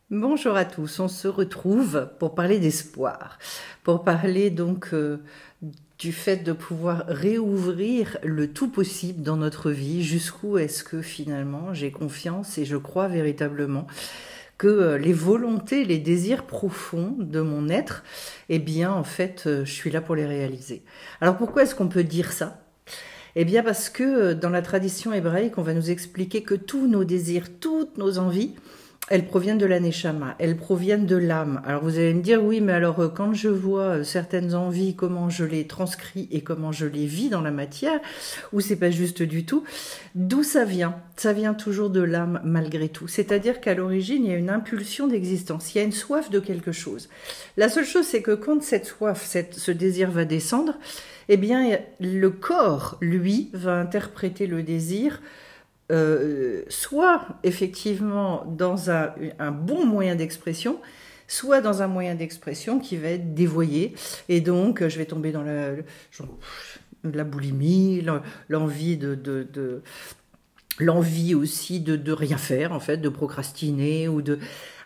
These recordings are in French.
Bonjour à tous, on se retrouve pour parler d'espoir, pour parler donc du fait de pouvoir réouvrir le tout possible dans notre vie, jusqu'où est-ce que finalement j'ai confiance et je crois véritablement que les volontés, les désirs profonds de mon être, eh bien en fait je suis là pour les réaliser. Alors pourquoi est-ce qu'on peut dire ça? Eh bien parce que dans la tradition hébraïque, on va nous expliquer que tous nos désirs, toutes nos envies, elles proviennent de la neshama, elles proviennent de l'âme. Alors vous allez me dire, oui, mais alors quand je vois certaines envies, comment je les transcris et comment je les vis dans la matière, ou c'est pas juste du tout, d'où ça vient? Ça vient toujours de l'âme malgré tout. C'est-à-dire qu'à l'origine, il y a une impulsion d'existence, il y a une soif de quelque chose. La seule chose, c'est que quand cette soif, ce désir va descendre, eh bien, le corps, lui, va interpréter le désir soit effectivement dans un bon moyen d'expression, soit dans un moyen d'expression qui va être dévoyé. Et donc, je vais tomber dans la boulimie, l'envie l'envie aussi de rien faire, en fait, de procrastiner ou de...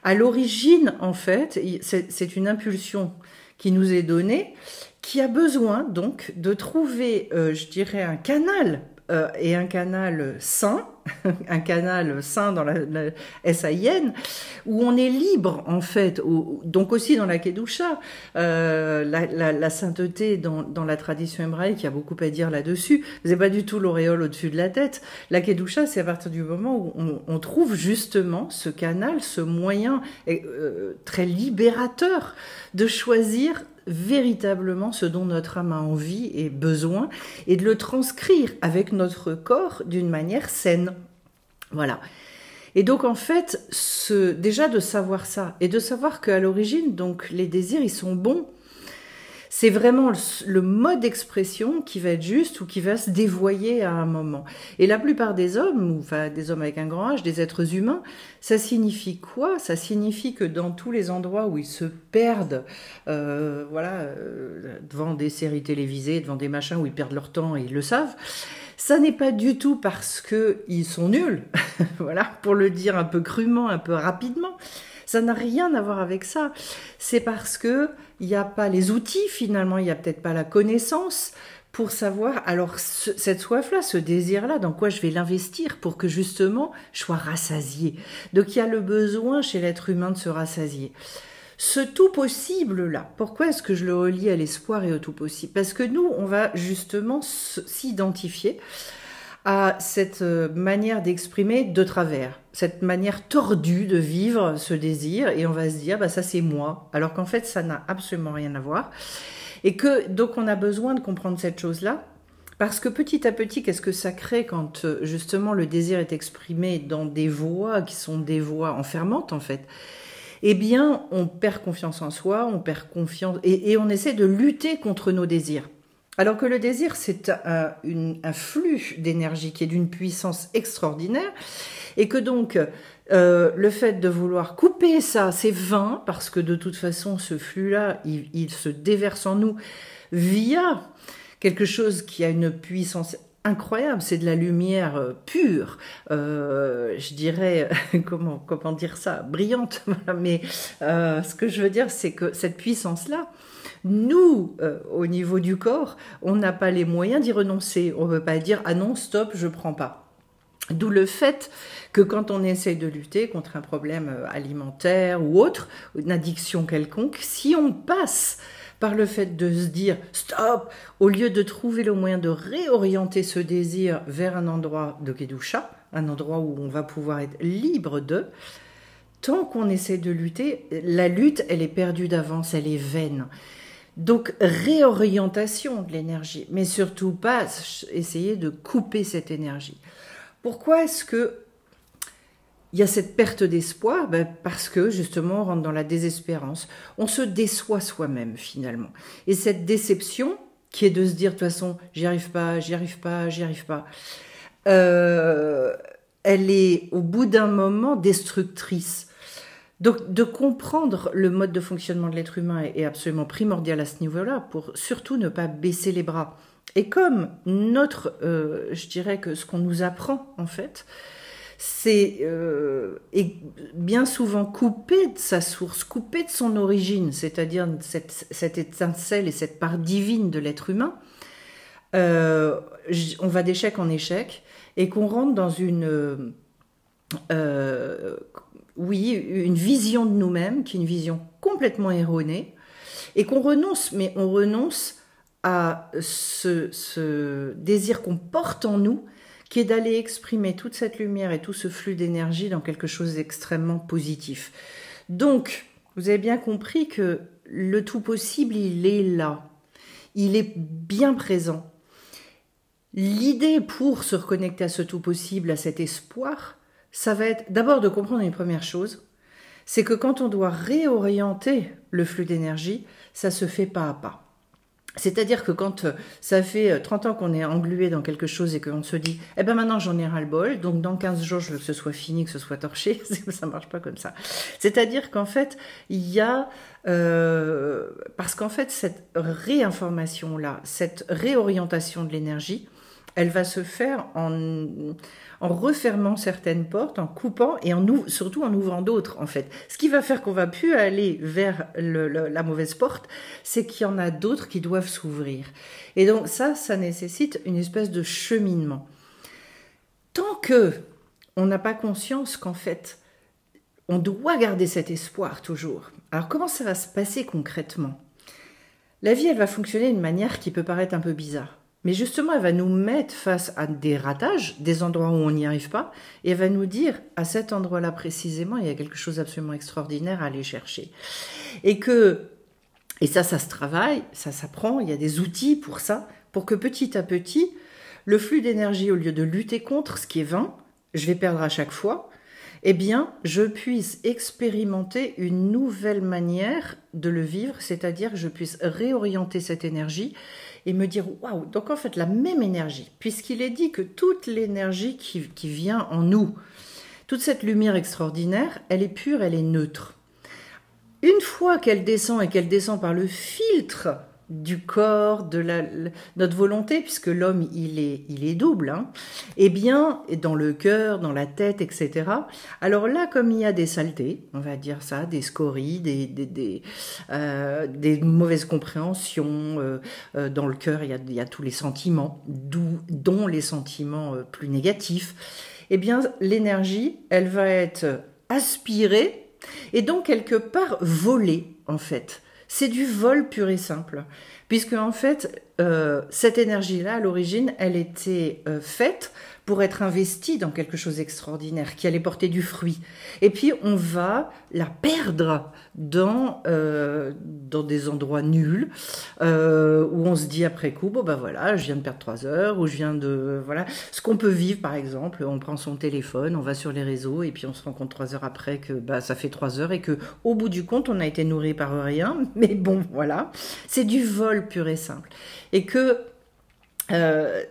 À l'origine, en fait, c'est une impulsion qui nous est donnée, qui a besoin donc de trouver, je dirais, un canal et un canal sain, un canal sain dans la S-A-I-N, où on est libre en fait, donc aussi dans la Kedusha, la sainteté dans la tradition hébraïque, il y a beaucoup à dire là-dessus, c'est pas du tout l'auréole au-dessus de la tête. La Kedusha, c'est à partir du moment où on trouve justement ce canal, ce moyen très libérateur de choisir véritablement ce dont notre âme a envie et besoin, et de le transcrire avec notre corps d'une manière saine. Voilà. Et donc en fait, déjà de savoir ça, et de savoir qu'à l'origine, donc les désirs, ils sont bons. C'est vraiment le mode d'expression qui va être juste ou qui va se dévoyer à un moment. Et la plupart des hommes, enfin des hommes avec un grand H, des êtres humains, ça signifie quoi? Ça signifie que dans tous les endroits où ils se perdent, devant des séries télévisées, devant des machins où ils perdent leur temps et ils le savent, ça n'est pas du tout parce qu'ils sont nuls, voilà, pour le dire un peu crûment, un peu rapidement. Ça n'a rien à voir avec ça. C'est parce que il n'y a pas les outils finalement, il n'y a peut-être pas la connaissance pour savoir, alors cette soif-là, ce désir-là, dans quoi je vais l'investir pour que justement je sois rassasiée. Donc il y a le besoin chez l'être humain de se rassasier. Ce tout possible-là, pourquoi est-ce que je le relie à l'espoir et au tout possible? Parce que nous, on va justement s'identifier à cette manière d'exprimer de travers, cette manière tordue de vivre ce désir, et on va se dire, bah ça c'est moi, alors qu'en fait ça n'a absolument rien à voir, et que donc on a besoin de comprendre cette chose-là, parce que petit à petit, qu'est-ce que ça crée quand justement le désir est exprimé dans des voies qui sont des voies enfermantes en fait? Eh bien, on perd confiance en soi, on perd confiance, et on essaie de lutter contre nos désirs. Alors que le désir, c'est un flux d'énergie qui est d'une puissance extraordinaire, et que donc le fait de vouloir couper ça, c'est vain, parce que de toute façon, ce flux-là, il se déverse en nous via quelque chose qui a une puissance incroyable, c'est de la lumière pure, je dirais, comment dire ça, brillante, mais ce que je veux dire, c'est que cette puissance-là, nous, au niveau du corps, on n'a pas les moyens d'y renoncer. On ne peut pas dire « Ah non, stop, je ne prends pas ». D'où le fait que quand on essaye de lutter contre un problème alimentaire ou autre, une addiction quelconque, si on passe par le fait de se dire « Stop », au lieu de trouver le moyen de réorienter ce désir vers un endroit de Kedusha, un endroit où on va pouvoir être libre de, tant qu'on essaie de lutter, la lutte, elle est perdue d'avance, elle est vaine. Donc réorientation de l'énergie, mais surtout pas essayer de couper cette énergie. Pourquoi est-ce que il y a cette perte d'espoir? Parce que justement on rentre dans la désespérance, on se déçoit soi-même finalement. Et cette déception qui est de se dire de toute façon j'y arrive pas, j'y arrive pas, j'y arrive pas, elle est au bout d'un moment destructrice. Donc, de comprendre le mode de fonctionnement de l'être humain est absolument primordial à ce niveau-là pour surtout ne pas baisser les bras. Et comme je dirais que ce qu'on nous apprend en fait, est bien souvent coupé de sa source, coupé de son origine, c'est-à-dire cette étincelle et cette part divine de l'être humain, on va d'échec en échec et qu'on rentre dans une vision de nous-mêmes qui est une vision complètement erronée et qu'on renonce, mais on renonce à ce désir qu'on porte en nous, qui est d'aller exprimer toute cette lumière et tout ce flux d'énergie dans quelque chose d'extrêmement positif. Donc, vous avez bien compris que le tout possible, il est là. Il est bien présent. L'idée pour se reconnecter à ce tout possible, à cet espoir, ça va être d'abord de comprendre une première chose, c'est que quand on doit réorienter le flux d'énergie, ça se fait pas à pas. C'est-à-dire que quand ça fait 30 ans qu'on est englué dans quelque chose et qu'on se dit « Eh ben maintenant j'en ai ras-le-bol, donc dans 15 jours je veux que ce soit fini, que ce soit torché », ça marche pas comme ça. C'est-à-dire qu'en fait, il y a... parce qu'en fait, cette réinformation-là, cette réorientation de l'énergie, elle va se faire en refermant certaines portes, en coupant et surtout en ouvrant d'autres, en fait. Ce qui va faire qu'on va plus aller vers la mauvaise porte, c'est qu'il y en a d'autres qui doivent s'ouvrir. Et donc ça nécessite une espèce de cheminement. Tant que on n'a pas conscience qu'en fait, on doit garder cet espoir toujours. Alors comment ça va se passer concrètement ? La vie, elle va fonctionner d'une manière qui peut paraître un peu bizarre. Mais justement, elle va nous mettre face à des ratages, des endroits où on n'y arrive pas, et elle va nous dire, à cet endroit-là précisément, il y a quelque chose d'absolument extraordinaire à aller chercher. Et ça se travaille, ça s'apprend, il y a des outils pour ça, pour que petit à petit, le flux d'énergie, au lieu de lutter contre ce qui est vain, je vais perdre à chaque fois, eh bien, je puisse expérimenter une nouvelle manière de le vivre, c'est-à-dire que je puisse réorienter cette énergie et me dire « Waouh !» Donc en fait, la même énergie, puisqu'il est dit que toute l'énergie qui vient en nous, toute cette lumière extraordinaire, elle est pure, elle est neutre. Une fois qu'elle descend et qu'elle descend par le filtre du corps, de notre volonté, puisque l'homme, il est double, hein, eh bien, dans le cœur, dans la tête, etc. Alors là, comme il y a des saletés, on va dire ça, des scories, des mauvaises compréhensions, dans le cœur, il y a tous les sentiments, dont les sentiments plus négatifs, eh bien, l'énergie, elle va être aspirée et donc quelque part volée, en fait. C'est du vol pur et simple, puisque en fait, cette énergie-là, à l'origine, elle était faite pour être investie dans quelque chose d'extraordinaire, qui allait porter du fruit. Et puis, on va la perdre dans des endroits nuls, où on se dit après coup, bon ben voilà, je viens de perdre 3 heures, ou je viens de... Voilà. Ce qu'on peut vivre, par exemple, on prend son téléphone, on va sur les réseaux, et puis on se rend compte 3 heures après que ça fait 3 heures, et que au bout du compte, on a été nourri par rien, mais bon, voilà. C'est du vol pur et simple. Et que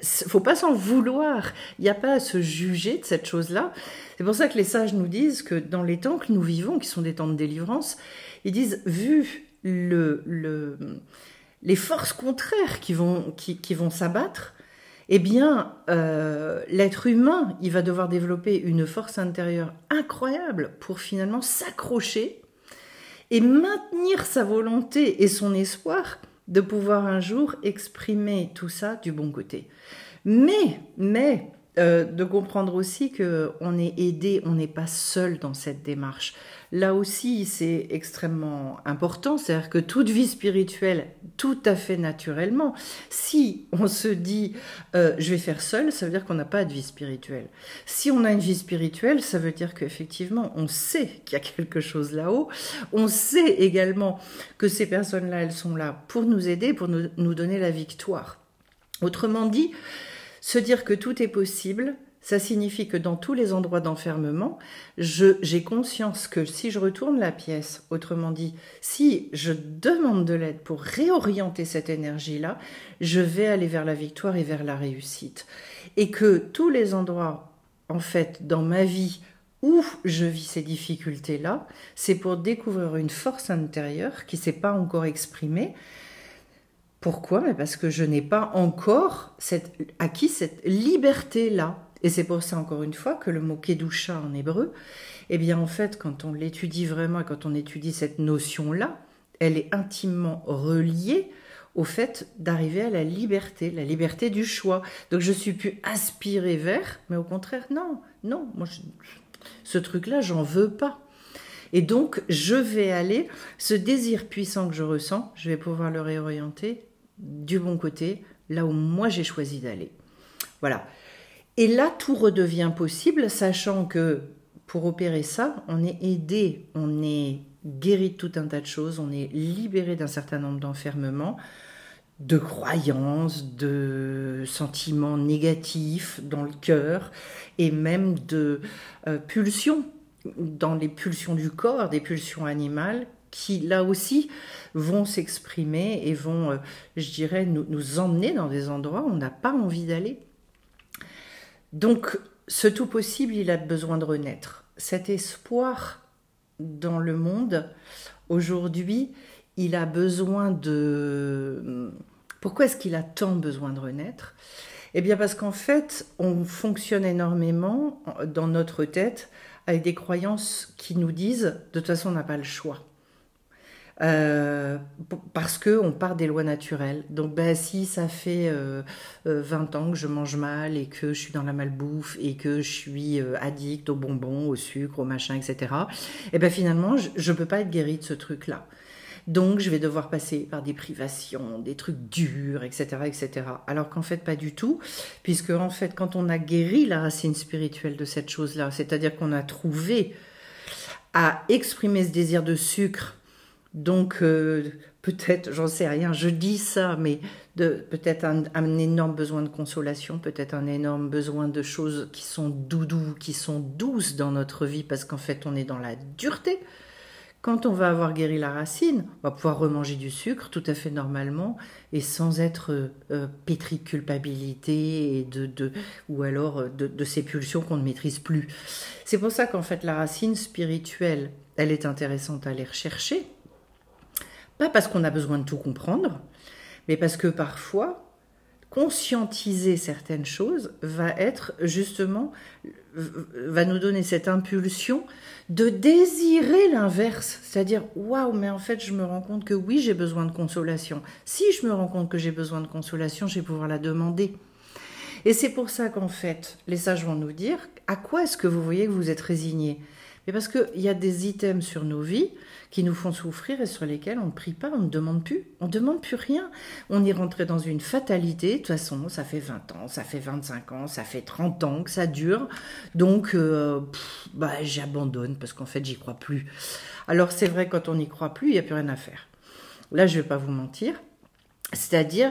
faut pas s'en vouloir, il n'y a pas à se juger de cette chose-là. C'est pour ça que les sages nous disent que dans les temps que nous vivons, qui sont des temps de délivrance, ils disent, vu les forces contraires qui vont s'abattre, eh bien, l'être humain, il va devoir développer une force intérieure incroyable pour finalement s'accrocher et maintenir sa volonté et son espoir de pouvoir un jour exprimer tout ça du bon côté. Mais de comprendre aussi qu'on est aidé, on n'est pas seul dans cette démarche. Là aussi, c'est extrêmement important, c'est-à-dire que toute vie spirituelle, tout à fait naturellement, si on se dit je vais faire seul, ça veut dire qu'on n'a pas de vie spirituelle. Si on a une vie spirituelle, ça veut dire qu'effectivement, on sait qu'il y a quelque chose là-haut, on sait également que ces personnes-là, elles sont là pour nous aider, pour nous donner la victoire. Autrement dit, se dire que tout est possible, ça signifie que dans tous les endroits d'enfermement, j'ai conscience que si je retourne la pièce, autrement dit, si je demande de l'aide pour réorienter cette énergie-là, je vais aller vers la victoire et vers la réussite. Et que tous les endroits, en fait, dans ma vie où je vis ces difficultés-là, c'est pour découvrir une force intérieure qui ne s'est pas encore exprimée. Pourquoi ? Parce que je n'ai pas encore acquis cette liberté-là. Et c'est pour ça, encore une fois, que le mot kedusha en hébreu, eh bien, en fait, quand on l'étudie vraiment, et quand on étudie cette notion-là, elle est intimement reliée au fait d'arriver à la liberté du choix. Donc, je suis plus aspirée vers, mais au contraire, non, non, moi, ce truc-là, j'en veux pas. Et donc, je vais aller, ce désir puissant que je ressens, je vais pouvoir le réorienter du bon côté, là où moi j'ai choisi d'aller. Voilà. Et là, tout redevient possible, sachant que pour opérer ça, on est aidé, on est guéri de tout un tas de choses, on est libéré d'un certain nombre d'enfermements, de croyances, de sentiments négatifs dans le cœur, et même de pulsions, dans les pulsions du corps, des pulsions animales, qui là aussi vont s'exprimer et vont, je dirais, nous emmener dans des endroits où on n'a pas envie d'aller. Donc, ce tout possible, il a besoin de renaître. Cet espoir dans le monde, aujourd'hui, il a besoin de... Pourquoi est-ce qu'il a tant besoin de renaître ? Eh bien parce qu'en fait, on fonctionne énormément dans notre tête avec des croyances qui nous disent « de toute façon, on n'a pas le choix ». Parce qu'on part des lois naturelles. Donc si ça fait 20 ans que je mange mal et que je suis dans la malbouffe et que je suis addict aux bonbons, au sucre, au machin, etc., et bien finalement, je ne peux pas être guérie de ce truc-là. Donc je vais devoir passer par des privations, des trucs durs, etc., etc. Alors qu'en fait, pas du tout, puisque en fait, quand on a guéri la racine spirituelle de cette chose-là, c'est-à-dire qu'on a trouvé à exprimer ce désir de sucre, donc peut-être, j'en sais rien, je dis ça, mais peut-être un énorme besoin de consolation, peut-être un énorme besoin de choses qui sont doudous, qui sont douces dans notre vie, parce qu'en fait on est dans la dureté. Quand on va avoir guéri la racine, on va pouvoir remanger du sucre tout à fait normalement et sans être pétri de culpabilité et ou alors de ces pulsions qu'on ne maîtrise plus. C'est pour ça qu'en fait la racine spirituelle, elle est intéressante à aller rechercher. Pas parce qu'on a besoin de tout comprendre, mais parce que parfois, conscientiser certaines choses va être justement, va nous donner cette impulsion de désirer l'inverse. C'est-à-dire, waouh, mais en fait, je me rends compte que oui, j'ai besoin de consolation. Si je me rends compte que j'ai besoin de consolation, je vais pouvoir la demander. Et c'est pour ça qu'en fait, les sages vont nous dire, à quoi est-ce que vous voyez que vous êtes résigné ? Mais parce qu'il y a des items sur nos vies qui nous font souffrir et sur lesquels on ne prie pas, on ne demande plus. On ne demande plus rien. On y rentrait dans une fatalité. De toute façon, ça fait 20 ans, ça fait 25 ans, ça fait 30 ans que ça dure. Donc, j'abandonne parce qu'en fait, j'y crois plus. Alors, c'est vrai, quand on n'y croit plus, il n'y a plus rien à faire. Là, je ne vais pas vous mentir. C'est-à-dire,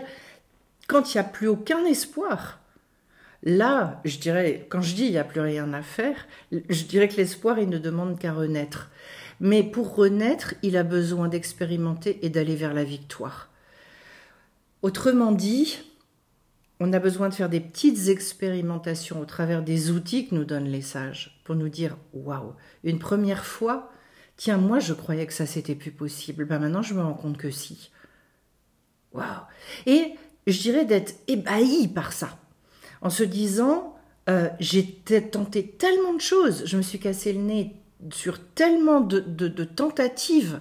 quand il n'y a plus aucun espoir, là, je dirais, quand je dis il n'y a plus rien à faire, je dirais que l'espoir, il ne demande qu'à renaître. Mais pour renaître, il a besoin d'expérimenter et d'aller vers la victoire. Autrement dit, on a besoin de faire des petites expérimentations au travers des outils que nous donnent les sages pour nous dire « Waouh, une première fois, tiens, moi je croyais que ça c'était plus possible, maintenant je me rends compte que si. » Waouh. Et je dirais d'être ébahi par ça. En se disant, j'ai tenté tellement de choses, je me suis cassé le nez sur tellement de tentatives,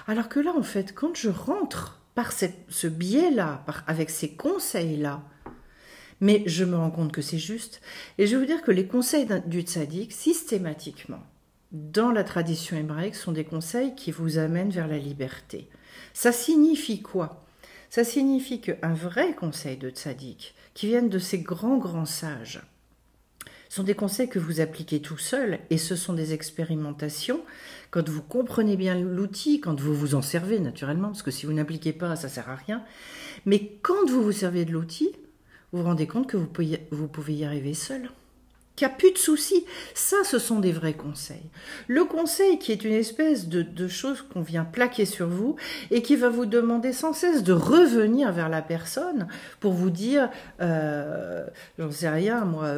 alors que là, en fait, quand je rentre par ce biais-là, avec ces conseils-là, mais je me rends compte que c'est juste. Et je vais vous dire que les conseils du tzaddik, systématiquement, dans la tradition hébraïque, sont des conseils qui vous amènent vers la liberté. Ça signifie quoi ? Ça signifie qu'un vrai conseil de tzaddik, qui viennent de ces grands sages, sont des conseils que vous appliquez tout seul, et ce sont des expérimentations. Quand vous comprenez bien l'outil, quand vous vous en servez naturellement, parce que si vous n'appliquez pas, ça ne sert à rien, mais quand vous vous servez de l'outil, vous vous rendez compte que vous pouvez y arriver seul. Qu'il n'y a plus de soucis. Ça, ce sont des vrais conseils. Le conseil qui est une espèce de chose qu'on vient plaquer sur vous et qui va vous demander sans cesse de revenir vers la personne pour vous dire, j'en sais rien, moi,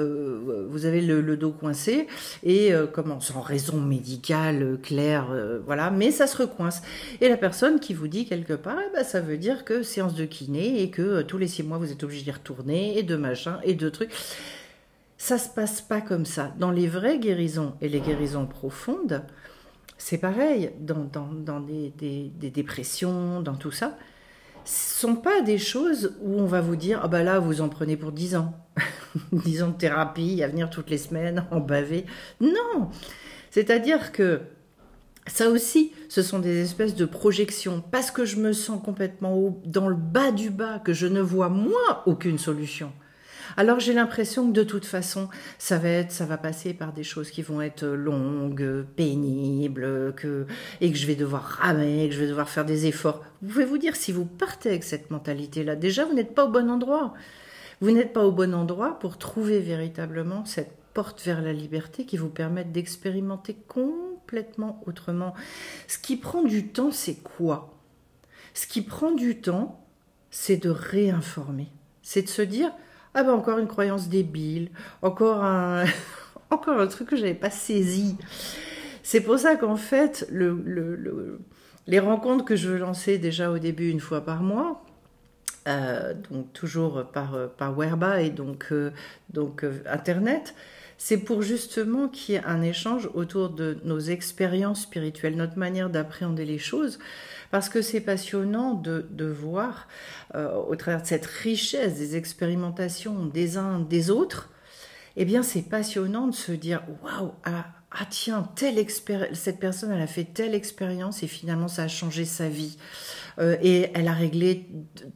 vous avez le dos coincé et sans raison médicale claire, voilà, mais ça se recoince. Et la personne qui vous dit quelque part, ça veut dire que séance de kiné et que tous les 6 mois vous êtes obligé d'y retourner et de machin et de trucs. Ça se passe pas comme ça. Dans les vraies guérisons et les guérisons profondes, c'est pareil, dans des dépressions, dans tout ça, ce sont pas des choses où on va vous dire « Ah bah là, vous en prenez pour 10 ans. 10 ans de thérapie, à venir toutes les semaines, en baver. » Non. C'est-à-dire que ça aussi, ce sont des espèces de projections. Parce que je me sens complètement dans le bas du bas, que je ne vois moi aucune solution. Alors j'ai l'impression que de toute façon, ça va passer par des choses qui vont être longues, pénibles, et que je vais devoir ramer, que je vais devoir faire des efforts. Vous pouvez vous dire, si vous partez avec cette mentalité-là, déjà vous n'êtes pas au bon endroit. Vous n'êtes pas au bon endroit pour trouver véritablement cette porte vers la liberté qui vous permette d'expérimenter complètement autrement. Ce qui prend du temps, c'est quoi? Ce qui prend du temps, c'est de réinformer. C'est de se dire... Ah ben encore une croyance débile, encore un, encore un truc que je n'avais pas saisi. C'est pour ça qu'en fait, les rencontres que je veux lancer déjà au début une fois par mois, donc toujours par Werba et donc Internet, c'est pour justement qu'il y ait un échange autour de nos expériences spirituelles, notre manière d'appréhender les choses, parce que c'est passionnant de voir, au travers de cette richesse des expérimentations des uns des autres, eh bien c'est passionnant de se dire « Waouh, ah tiens, cette personne elle a fait telle expérience et finalement ça a changé sa vie et elle a réglé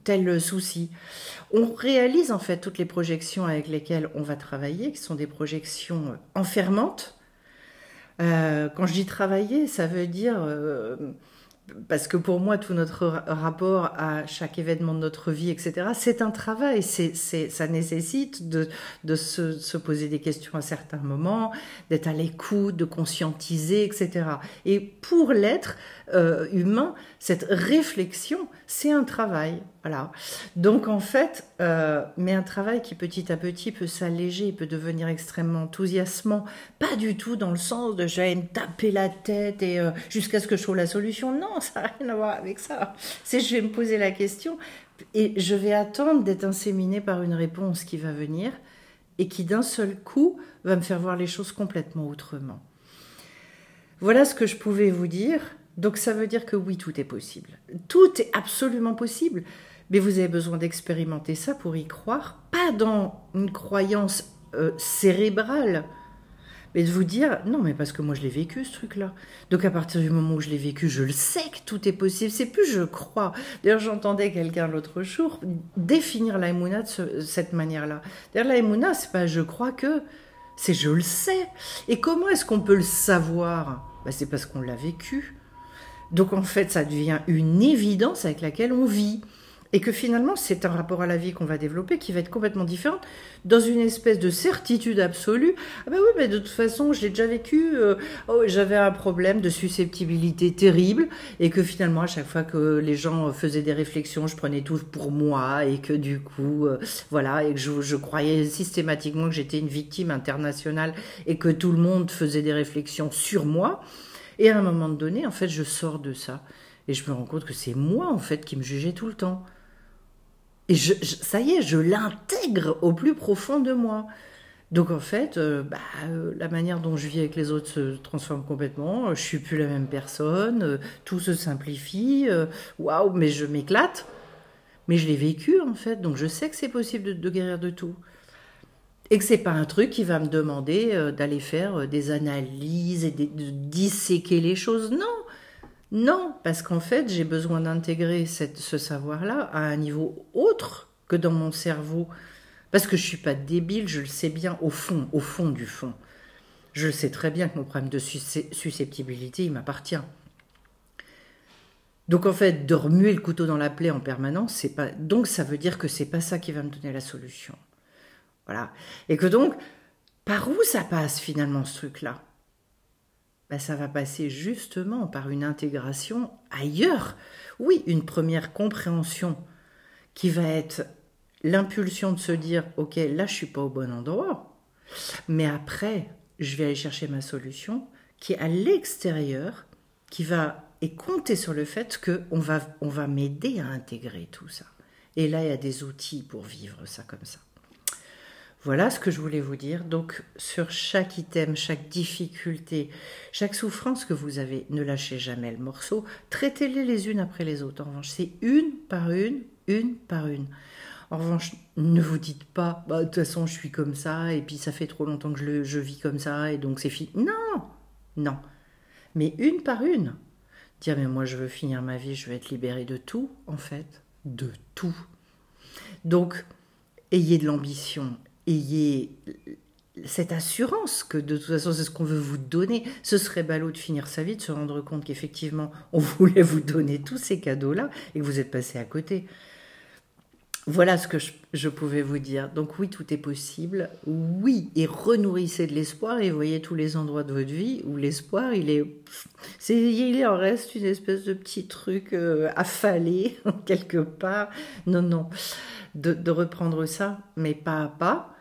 tel souci ». On réalise en fait toutes les projections avec lesquelles on va travailler, qui sont des projections enfermantes. Quand je dis travailler, ça veut dire... parce que pour moi, tout notre rapport à chaque événement de notre vie, etc., c'est un travail. Ça nécessite de se poser des questions à certains moments, d'être à l'écoute, de conscientiser, etc. Et pour l'être humain, cette réflexion, c'est un travail. Voilà. Donc en fait, mais un travail qui petit à petit peut s'alléger, peut devenir extrêmement enthousiasmant, pas du tout dans le sens de j'allais me taper la tête et jusqu'à ce que je trouve la solution. Non, ça n'a rien à voir avec ça. C'est je vais me poser la question et je vais attendre d'être inséminée par une réponse qui va venir et qui d'un seul coup va me faire voir les choses complètement autrement. Voilà ce que je pouvais vous dire. Donc ça veut dire que oui, tout est possible. Tout est absolument possible. Mais vous avez besoin d'expérimenter ça pour y croire, pas dans une croyance cérébrale, mais de vous dire, non, mais parce que moi je l'ai vécu ce truc-là. Donc à partir du moment où je l'ai vécu, je le sais que tout est possible, c'est plus je crois. D'ailleurs, j'entendais quelqu'un l'autre jour définir la Emouna de cette manière-là. D'ailleurs, la Emouna, c'est pas je crois que, c'est je le sais. Et comment est-ce qu'on peut le savoir? C'est parce qu'on l'a vécu. Donc en fait, ça devient une évidence avec laquelle on vit. Et que finalement, c'est un rapport à la vie qu'on va développer qui va être complètement différent, dans une espèce de certitude absolue. Ah ben oui, mais de toute façon, je l'ai déjà vécu, j'avais un problème de susceptibilité terrible, et que finalement, à chaque fois que les gens faisaient des réflexions, je prenais tout pour moi, et que du coup, voilà, et que je croyais systématiquement que j'étais une victime internationale, et que tout le monde faisait des réflexions sur moi. Et à un moment donné, en fait, je sors de ça, et je me rends compte que c'est moi, en fait, qui me jugeais tout le temps. Et ça y est, je l'intègre au plus profond de moi. Donc en fait, la manière dont je vis avec les autres se transforme complètement. Je suis plus la même personne, tout se simplifie. Waouh, mais je m'éclate. Mais je l'ai vécu en fait, donc je sais que c'est possible de guérir de tout. Et que c'est pas un truc qui va me demander d'aller faire des analyses et de disséquer les choses. Non. Non, parce qu'en fait, j'ai besoin d'intégrer ce savoir-là à un niveau autre que dans mon cerveau. Parce que je ne suis pas débile, je le sais bien au fond du fond. Je le sais très bien que mon problème de susceptibilité, il m'appartient. Donc en fait, de remuer le couteau dans la plaie en permanence, c'est pas. Donc ça veut dire que c'est pas ça qui va me donner la solution. Voilà. Et que donc, par où ça passe finalement ce truc-là? Ça va passer justement par une intégration ailleurs. Oui, une première compréhension qui va être l'impulsion de se dire « Ok, là, je ne suis pas au bon endroit. » Mais après, je vais aller chercher ma solution qui est à l'extérieur, et compter sur le fait qu'on va m'aider à intégrer tout ça. Et là, il y a des outils pour vivre ça comme ça. Voilà ce que je voulais vous dire. Donc, sur chaque item, chaque difficulté, chaque souffrance que vous avez, ne lâchez jamais le morceau. Traitez-les les unes après les autres. En revanche, c'est une par une par une. En revanche, ne vous dites pas, bah, de toute façon, je suis comme ça, et puis ça fait trop longtemps que je vis comme ça, et donc c'est fini. Non, non. Mais une par une. Dire, mais moi, je veux finir ma vie, je veux être libérée de tout, en fait. De tout. Donc, ayez de l'ambition, ayez cette assurance que de toute façon c'est ce qu'on veut vous donner. Ce serait ballot de finir sa vie, de se rendre compte qu'effectivement on voulait vous donner tous ces cadeaux-là et que vous êtes passé à côté. Voilà ce que je pouvais vous dire. Donc oui, tout est possible. Oui, et renourrissez de l'espoir et voyez tous les endroits de votre vie où l'espoir, il en reste une espèce de petit truc affalé quelque part. Non, non, de reprendre ça, mais pas à pas,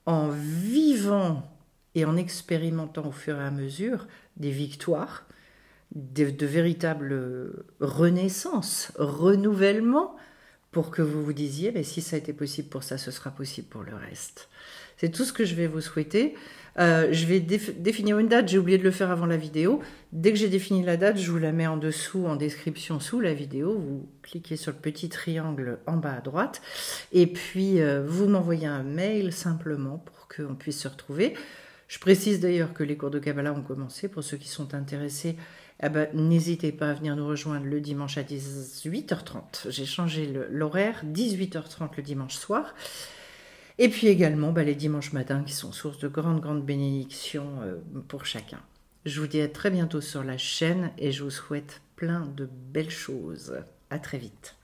en vivant et en expérimentant au fur et à mesure des victoires, de véritables renaissances, renouvellement, pour que vous vous disiez, mais si ça a été possible pour ça, ce sera possible pour le reste. C'est tout ce que je vais vous souhaiter. Je vais définir une date, j'ai oublié de le faire avant la vidéo. Dès que j'ai défini la date, je vous la mets en dessous, en description sous la vidéo. Vous cliquez sur le petit triangle en bas à droite. Et puis, vous m'envoyez un mail simplement pour qu'on puisse se retrouver. Je précise d'ailleurs que les cours de Kabbalah ont commencé. Pour ceux qui sont intéressés, n'hésitez pas à venir nous rejoindre le dimanche à 18h30. J'ai changé l'horaire, 18h30 le dimanche soir. Et puis également les dimanches matins qui sont source de grandes bénédictions pour chacun. Je vous dis à très bientôt sur la chaîne et je vous souhaite plein de belles choses. À très vite.